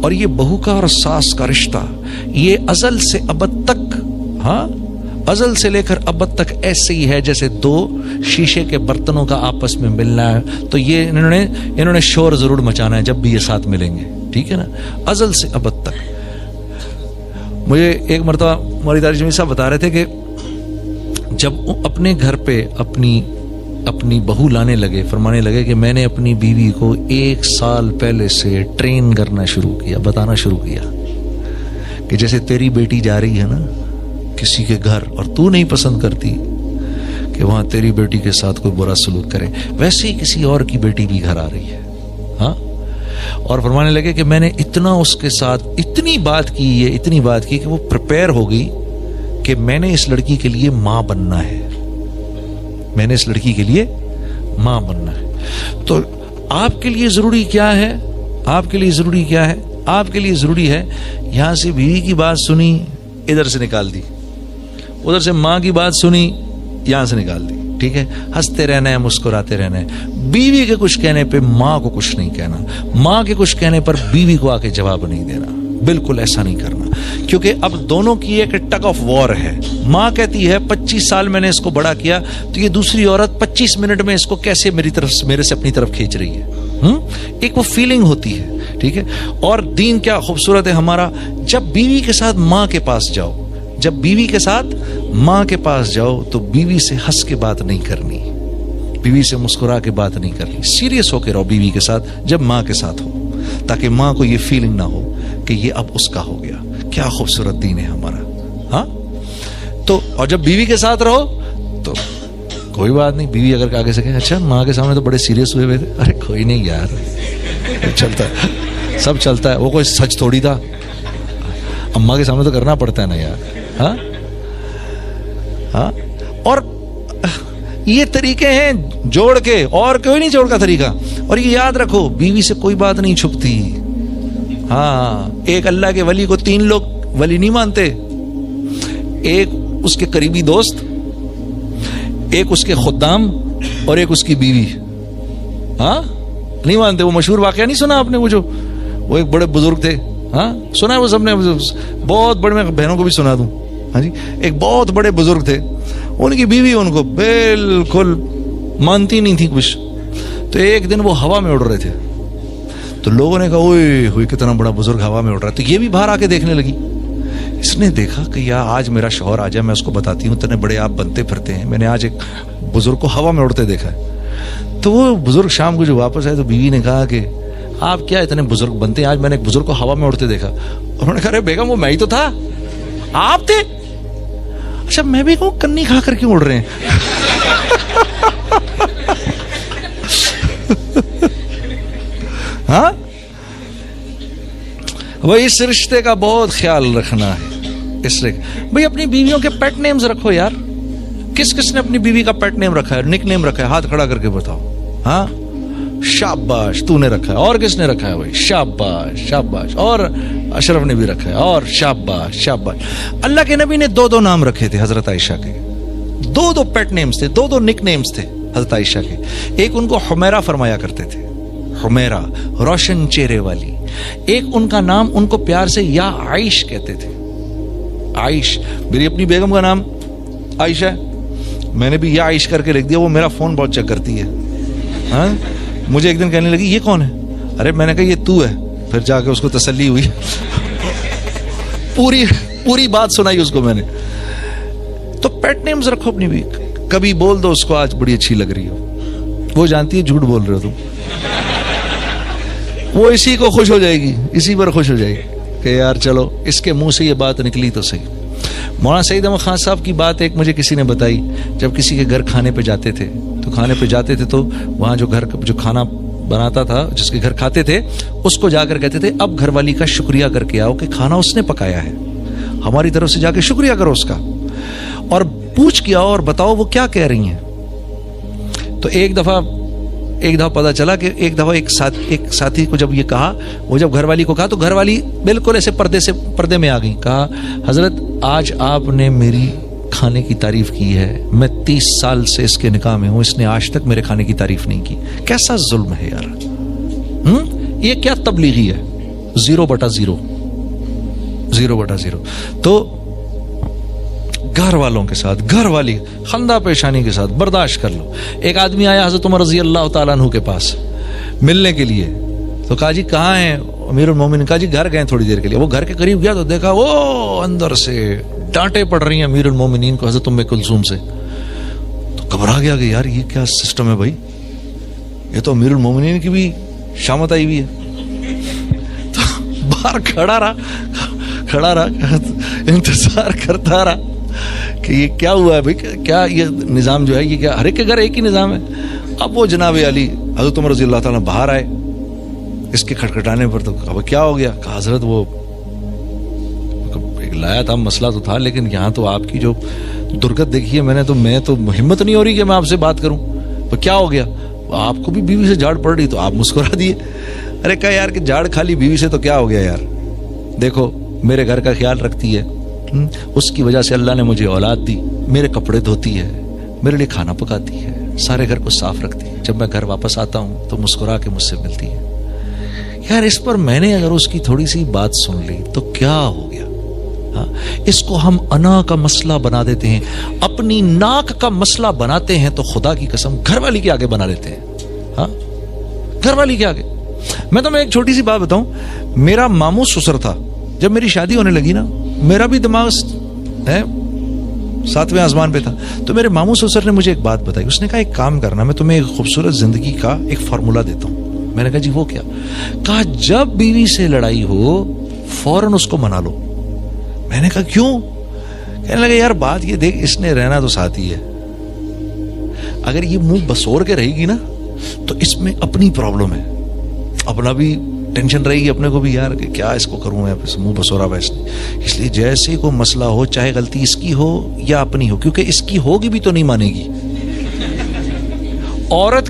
और ये बहू का और सास का रिश्ता ये अजल से अबद तक, हाँ, अजल से लेकर अबद तक ऐसे ही है जैसे दो शीशे के बर्तनों का आपस में मिलना है। तो ये इन्होंने शोर जरूर मचाना है जब भी ये साथ मिलेंगे, ठीक है ना, अजल से अबद तक। मुझे एक मरतबा मौलवी तारिक जमील साहब बता रहे थे कि जब अपने घर पे अपनी बहू लाने लगे, फरमाने लगे कि मैंने अपनी बीवी को 1 साल पहले से ट्रेन करना शुरू किया, बताना शुरू किया कि जैसे तेरी बेटी जा रही है ना किसी के घर और तू नहीं पसंद करती कि वहां तेरी बेटी के साथ कोई बुरा सलूक करे, वैसे ही किसी और की बेटी भी घर आ रही है। हाँ, और फरमाने लगे कि मैंने इतना उसके साथ इतनी बात की कि वो प्रिपेयर हो गई कि मैंने इस लड़की के लिए मां बनना है, मैंने इस लड़की के लिए मां बनना है। तो आपके लिए जरूरी क्या है? आपके लिए जरूरी क्या है? आपके लिए जरूरी है यहां से बीवी की बात सुनी, इधर से निकाल दी, उधर से मां की बात सुनी, यहां से निकाल दी, ठीक है, हंसते रहना है, मुस्कुराते रहना है। बीवी के कुछ कहने पे मां को कुछ नहीं कहना, मां के कुछ कहने पर बीवी को आके जवाब नहीं देना, बिल्कुल ऐसा नहीं करना, क्योंकि अब दोनों की एक टग ऑफ वॉर है। मां कहती है 25 साल मैंने इसको बड़ा किया, तो ये दूसरी औरत 25 मिनट में इसको कैसे मेरे से अपनी तरफ खींच रही है। एक वो फीलिंग होती है, ठीक है। और दीन क्या खूबसूरत है हमारा, जब बीवी के साथ मां के पास जाओ, जब बीवी के साथ मां के पास जाओ तो बीवी से हंस के बात नहीं करनी, बीवी से मुस्कुरा के बात नहीं करनी, सीरियस होकर रहो बीवी के साथ जब मां के साथ हो, ताकि मां को ये फीलिंग ना हो कि ये अब उसका हो गया। क्या खूबसूरत दीन है हमारा। हाँ, तो और जब बीवी के साथ रहो तो कोई बात नहीं, बीवी अगर आगे से कहे अच्छा मां के सामने तो बड़े सीरियस हुए हुए थे, अरे कोई नहीं यार, चलता है, सब चलता है, वो कोई सच थोड़ी था, अम्मा के सामने तो करना पड़ता है ना यार। हाँ हाँ, और ये तरीके हैं जोड़ के, और कोई नहीं जोड़ का तरीका। और ये याद रखो, बीवी से कोई बात नहीं छुपती। हाँ, एक अल्लाह के वली को 3 लोग वली नहीं मानते, एक उसके करीबी दोस्त, एक उसके खुद्दाम और एक उसकी बीवी। हाँ, नहीं मानते। वो मशहूर वाकया नहीं सुना आपने, वो एक बड़े बुजुर्ग थे, हाँ सुना है वो सबने, बहुत बड़े, मैं बहनों को भी सुना दूं। हाँ जी, एक बहुत बड़े बुजुर्ग थे, उनकी बीवी उनको बिल्कुल मानती नहीं थी कुछ। तो एक दिन वो हवा में उड़ रहे थे, तो लोगों ने कहा ओए ओए कितना बड़ा बुजुर्ग हवा में उड़ रहा है। तो ये भी बाहर आके देखने लगी। इसने देखा कि यार आज मेरा शौहर आ जाए, मैं उसको बताती हूँ, इतने बड़े आप बनते फिरते हैं, मैंने आज एक बुजुर्ग को हवा में उड़ते देखा है। तो वो बुजुर्ग शाम को जो वापस आए तो बीवी ने कहा कि आप क्या इतने बुजुर्ग बनते हैं, आज मैंने एक बुजुर्ग को हवा में उड़ते देखा। उन्होंने कहा अरे बेगम वो मैं ही तो था, आप थे? अच्छा मैं भी कहूँ कन्नी खा कर क्यों उड़ रहे हैं? हाँ, भाई इस रिश्ते का बहुत ख्याल रखना है। भाई अपनी बीवियों के पेट नेम्स रखो यार। किस किसने अपनी बीवी का पेट नेम रखा है, निक नेम रखा है? हाथ खड़ा करके बताओ। हाँ, शाबाश तूने रखा है। और किसने रखा है भाई? शाबाश शाबाश। और अशरफ ने भी रखा है। और शाबाश शाबाश। अल्लाह के नबी ने 2-2 नाम रखे थे हजरत आयशा के, 2-2 पेट नेम्स थे, 2-2 निक नेम्स थे हजरत आयशा के। एक उनको हुमैरा फरमाया करते थे, हुमैरा रोशन चेहरे वाली। एक उनका नाम उनको प्यार से या आइश कहते थे, आइश। मेरी अपनी बेगम का नाम आयशा है, मैंने भी या आइश करके लिख दिया। वो मेरा फोन बहुत चेक करती है। हाँ, मुझे एक दिन कहने लगी ये कौन है? अरे मैंने कहा ये तू है। फिर जाके उसको तसल्ली हुई। पूरी बात सुनाई उसको मैंने। तो पेट नेम्स रखो अपनी भी। कभी बोल दो उसको आज बड़ी अच्छी लग रही हो, वो जानती है झूठ बोल रहे हो तुम, वो इसी को खुश हो जाएगी, इसी पर खुश हो जाएगी कि यार चलो इसके मुंह से ये बात निकली तो सही। मौलाना सईद अहमद खान साहब की बात एक मुझे किसी ने बताई। जब किसी के घर खाने पे जाते थे तो वहाँ जो खाना बनाता था, जिसके घर खाते थे, उसको जाकर कहते थे अब घरवाली का शुक्रिया करके आओ कि खाना उसने पकाया है, हमारी तरफ से जाके शुक्रिया करो उसका, और पूछ के आओ और बताओ वो क्या कह रही हैं। तो एक दफा पता चला कि एक दफा एक साथी को जब ये कहा, वो जब घरवाली को कहा तो घरवाली बिल्कुल ऐसे पर्दे में आ गई। कहा हजरत आज आपने मेरी खाने की तारीफ की है, मैं 30 साल से इसके निकाह में हूं, इसने आज तक मेरे खाने की तारीफ नहीं की। कैसा जुल्म है यार। ये क्या तबलीगी है? 0/0, 0/0। तो घर वालों के साथ, घर वाली खंदा पेशानी के साथ बर्दाश्त कर लो। एक आदमी आया हज़रत उमर रज़ी अल्लाह तआला अन्हु के पास मिलने के लिए, तो कहा जी कहाँ हैं अमीरुल मोमिनीन? कहा जी घर गए थोड़ी देर के लिए। वो घर के करीब गया तो देखा वो अंदर से डांटे पड़ रही हैं अमीरुल मोमिनीन को हज़रत उम्मे कुलसूम से। तो घबरा गया कि यार ये क्या सिस्टम है भाई, ये तो अमीरुल मोमिनीन की भी शामत आई हुई है। तो बाहर खड़ा रहा इंतजार करता रहा कि ये क्या हुआ है भाई, क्या ये निज़ाम जो है ये क्या, हर एक के घर एक ही निज़ाम है। अब वो जनाब अली हज़रत उमर रज़ी अल्लाह ताला बाहर आए, इसके खटखटाने पर तो अब क्या हो गया? कहा हज़रत वो एक लाया था, मसला तो था, लेकिन यहाँ तो आपकी जो दुर्गत देखी है मैंने, तो मैं तो हिम्मत नहीं हो रही कि मैं आपसे बात करूँ। तो क्या हो गया? आपको भी बीवी से झाड़ पड़ रही, तो आप मुस्कुरा दिए। अरे कहा यार कि झाड़ खाली बीवी से तो क्या हो गया यार, देखो मेरे घर का ख्याल रखती है, उसकी वजह से अल्लाह ने मुझे औलाद दी, मेरे कपड़े धोती है, मेरे लिए खाना पकाती है, सारे घर को साफ रखती है, जब मैं घर वापस आता हूँ तो मुस्कुरा के मुझसे मिलती है। यार इस पर मैंने अगर उसकी थोड़ी सी बात सुन ली तो क्या हो गया? हाँ, इसको हम अना का मसला बना देते हैं, अपनी नाक का मसला बनाते हैं, तो खुदा की कसम घरवाली के आगे बना लेते हैं। हाँ, घरवाली के आगे। मैं तुम्हें एक छोटी सी बात बताऊं, मेरा मामू ससुर था, जब मेरी शादी होने लगी ना, मेरा भी दिमाग है 7वें आसमान पे था। तो मेरे मामू ससुर ने मुझे एक बात बताई, उसने कहा एक काम करना, मैं तुम्हें एक खूबसूरत जिंदगी का एक फार्मूला देता हूं। मैंने कहा जी वो क्या? कहा जब बीवी से लड़ाई हो फौरन उसको मना लो। मैंने कहा क्यों? कहने लगे यार बात ये देख, इसने रहना तो साथ ही है, अगर ये मुंह बसोर के रहेगी ना तो इसमें अपनी प्रॉब्लम है, अपना भी टेंशन रहेगी अपने को भी यार कि क्या इसको करूं मैं, मुंह बसोरा वैसे। इसलिए जैसे कोई मसला हो, चाहे गलती इसकी हो या अपनी हो, क्योंकि इसकी होगी भी तो नहीं मानेगी। औरत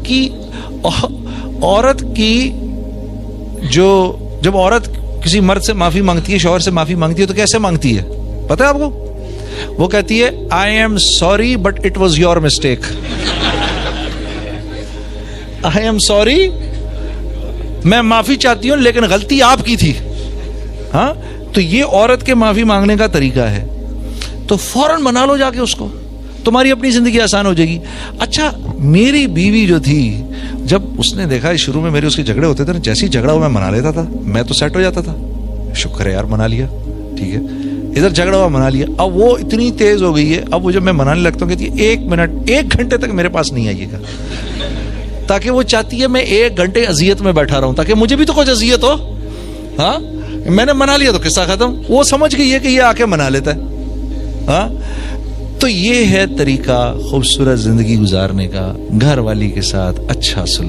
की जो, जब औरत किसी मर्द से माफी मांगती है, शौहर से माफी मांगती है, तो कैसे मांगती है पता है आपको? वो कहती है I am sorry but it was your mistake. I am sorry, मैं माफी चाहती हूं लेकिन गलती आपकी थी। हाँ, तो ये औरत के माफी मांगने का तरीका है। तो फौरन मना लो जाके उसको, तुम्हारी अपनी जिंदगी आसान हो जाएगी। अच्छा, मेरी बीवी जो थी, जब उसने देखा शुरू में मेरे उसके झगड़े होते थे ना, जैसे ही झगड़ा हो मैं मना लेता था, मैं तो सेट हो जाता था। शुक्र है यार मना लिया, ठीक है, इधर झगड़ा हुआ मना लिया। अब वो इतनी तेज हो गई है, अब वो जब मैं मनाने लगता हूँ कहती है 1 मिनट 1 घंटे तक मेरे पास नहीं आइएगा, ताकि वो चाहती है मैं 1 घंटे अजियत में बैठा रहूं, ताकि मुझे भी तो कुछ अजियत हो। हाँ, मैंने मना लिया तो किस्सा खत्म। वो समझ गई है कि ये आके मना लेता है। हाँ, तो ये है तरीका खूबसूरत जिंदगी गुजारने का, घर वाली के साथ अच्छा सलूक।